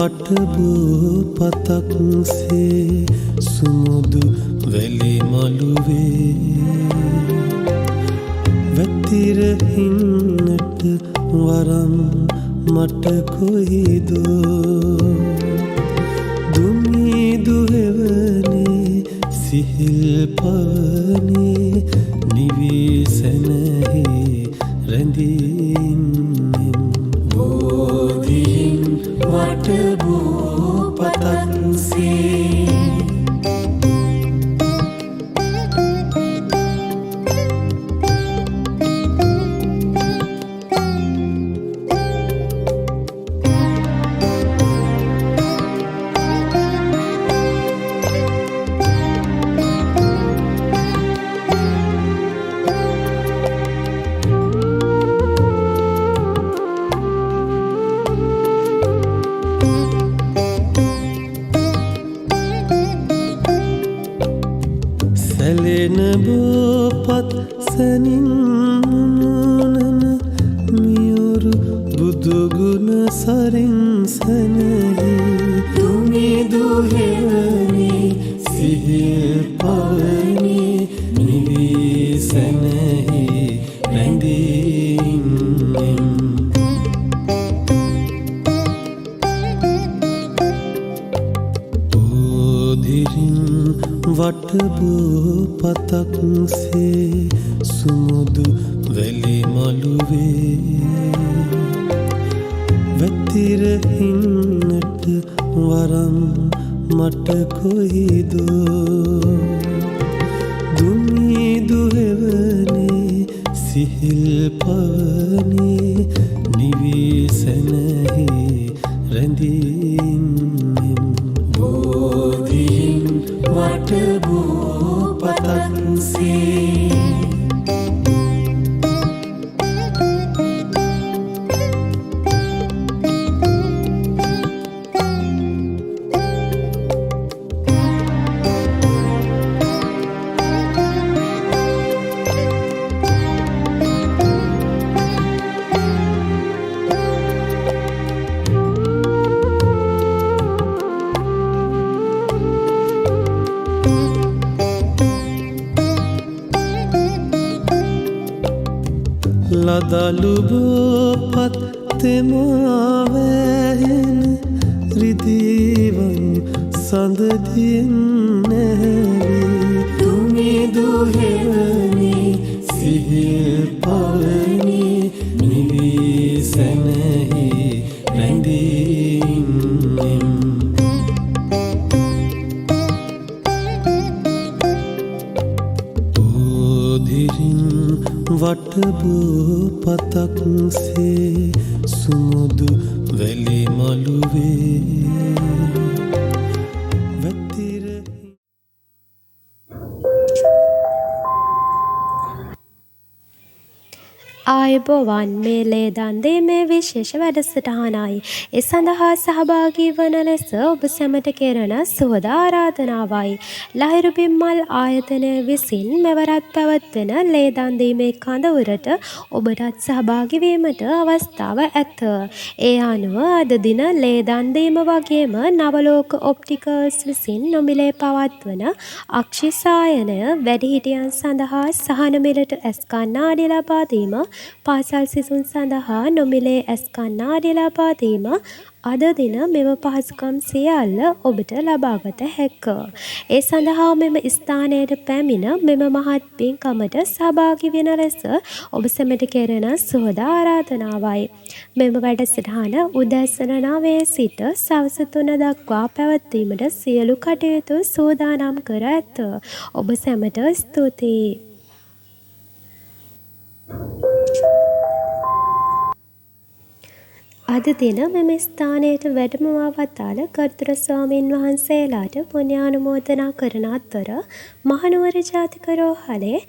වටබෝ පතක්සේ සුමුදු වැලි මළුවේ වැතිරහින්නට වරම් මට කොයිදෝ දුමිදු හෙවනේ සිහිල් පවනේ නිවිසැනෙහි රැඳින්නෙම් බෝධින් වටබෝ පතක්සේ සැලෙන බෝපත් සැනින් මුමුණන මියුරු බුදුගුණ සරින් සැනෙහි දුමිදු හෙවනේ සිහිල් පවනේ නිවී සැනෙහි රැඳින්නෙම් වටබෝ පතක්සේ සුමුදු වැලි මළුවේ වැතිරහින්නට වරම් මට කොයිදෝ දුමිදු හෙවනේ සිහිල් පවනේ නිවී සැනෙහි රැඳින්නෙම් බෝධින් වටබෝ පතක්සේ ලදලු බෝපත් තෙමාවැහෙන රිදීවන් සඳදින් නැවී දුමිදු හෙවනේ සිහිල් පවනේ නිවී සැනෙහි රැඳින්නෙම් වටබෝ පතක්සේ සුමුදු වැලි මළුවේ ආයුබෝවන් මේ ලේදන් දීමේ විශේෂ වැඩසටහනයි. ඒ සඳහා සහභාගී වන ලෙස ඔබ සැමට කෙරෙන සුවද ආරාධනාවයි. ලහිරු බිම්මල් ආයතනය විසින් මෙවරත් පැවැත්වෙන ලේදන් දීමේ කඳවුරට ඔබටත් සහභාගී වීමට අවස්ථාව ඇත. ඒ අනුව අද දින ලේදන් දීම වගේම නවලෝක ඔප්ටිකල්ස් විසින් නොමිලේ පවත්වන අක්ෂිසායනය වැඩිහිටියන් සඳහා සහන මිලට ඇස් කණ්ණාඩි ලබා දීම, පාසල් සිසුන් සඳහා නොමිලේ ඇස් කණ්ණාඩි ලබා දීම අද දින මෙම පහසුකම් සියල්ල ඔබට ලබාගත හැක. ඒ සඳහා මෙම ස්ථානයට පැමිණ මෙම මහත් පින්කමට සහභාගී වෙන ලෙස ඔබ සැමට කෙරෙන සුවද ආරාධනාවයි. මෙම වැඩසටහන උදැසන 9 සිට සවස 3 දක්වා පැවැත්වීමට සියලු කටයුතු සූදානම් කර ඇත. ඔබ සැමට ස්තුතියි. අද දින මෙම ස්ථානයට වැඩමවා වදාළ ගරුතර ස්වාමීන් වහන්සේලාට පුණ්‍යානුමෝදනා කරන අතර මහනුවර ජාතික රෝහලේ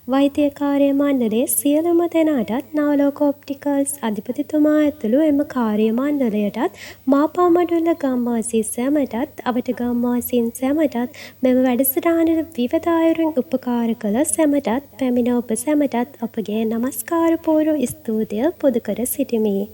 වෛද්‍ය කාර්ය මණ්ඩලයේ සියලුම දෙනාටත් නවලෝක ඔප්ටිකල්ස් අධිපතිතුමා ඇතුළු එම කාර්ය මණ්ඩලයටත් මාපාමඩුල්ල ගම්වාසී සැමටත් අවට ගම්වාසීන් සැමටත් මෙම වැඩසටහනට විවිධ අයුරින් උපකාර කළ සැමටත් පැමිණ ඔබ සැමටත් අපගේ නමස්කාර පූර්ව ස්තුතිය පුද කර සිටිමි.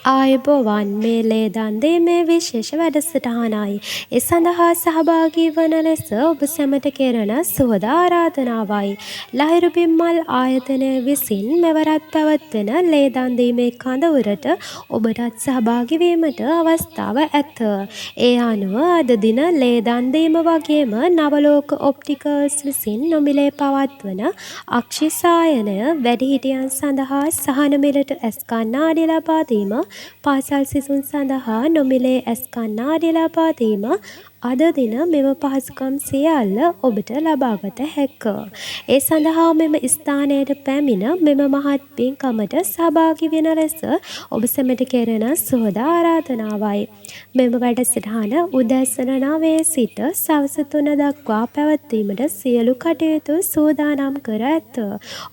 ආයුබෝවන් මේ ලේදන් දීමේ විශේෂ වැඩසටහනයි. ඒ සඳහා සහභාගී වන ලෙස ඔබ සැමට කෙරෙන සුවද ආරාධනාවයි. ලහිරු බිම්මල් ආයතනය විසින් මෙවරත් පැවැත්වෙන ලේදන් දීමේ කඳවුරට ඔබටත් සහභාගී වීමට අවස්ථාව ඇත. ඒ අනුව අද දින ලේදන් දීම වගේම නවලෝක ඔප්ටිකල්ස් විසින් නොමිලේ පවත්වන අක්ෂිසායනය වැඩිහිටියන් සඳහා සහන මිලට ඇස් කණ්ණාඩි ලබා දීම, පාසල් සිසුන් සඳහා නොමිලේ ඇස් කණ්ණාඩි ලබා දීම අද දින මෙම පහසුකම් සියල්ල ඔබට ලබාගත හැක. ඒ සඳහා මෙම ස්ථානයට පැමිණ මෙම මහත් පින්කමට සහභාගී වෙන ලෙස ඔබ සැමට කෙරෙන සුවද ආරාධනාවයි. මෙම වැඩසටහන උදැසන 9 සිට සවස 3 දක්වා පැවැත්වීමට සියලු කටයුතු සූදානම් කර ඇත.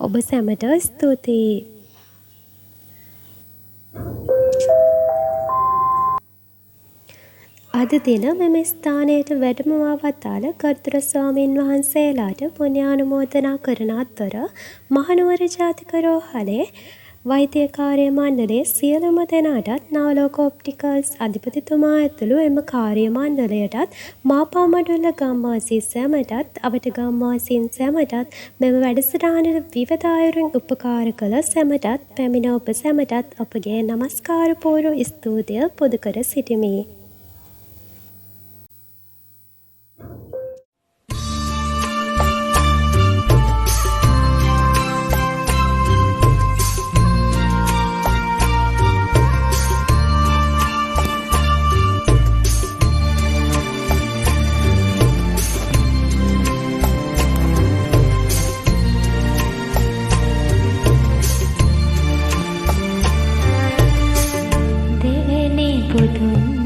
ඔබ සැමට ස්තුතියි. අද දින මෙම ස්ථානයට වැඩමවා වදාළ ගරුතර ස්වාමීන් වහන්සේලාට පුණ්‍යානුමෝදනා කරන අතර මහනුවර ජාතික රෝහලේ වෛද්‍ය කාර්ය මණ්ඩලයේ සියලුම දෙනාටත් නවලෝක ඔප්ටිකල්ස් අධිපතිතුමා ඇතුළු එම කාර්ය මණ්ඩලයටත් මාපාමඩුල්ල ගම්වාසී සැමටත් අවට ගම්වාසීන් සැමටත් මෙම වැඩසටහනට විවිධ අයුරින් උපකාර කළ සැමටත් පැමිණ ඔබ සැමටත් අපගේ නමස්කාර පූර්ව ස්තුතිය පුද කර සිටිමි. බුදුන්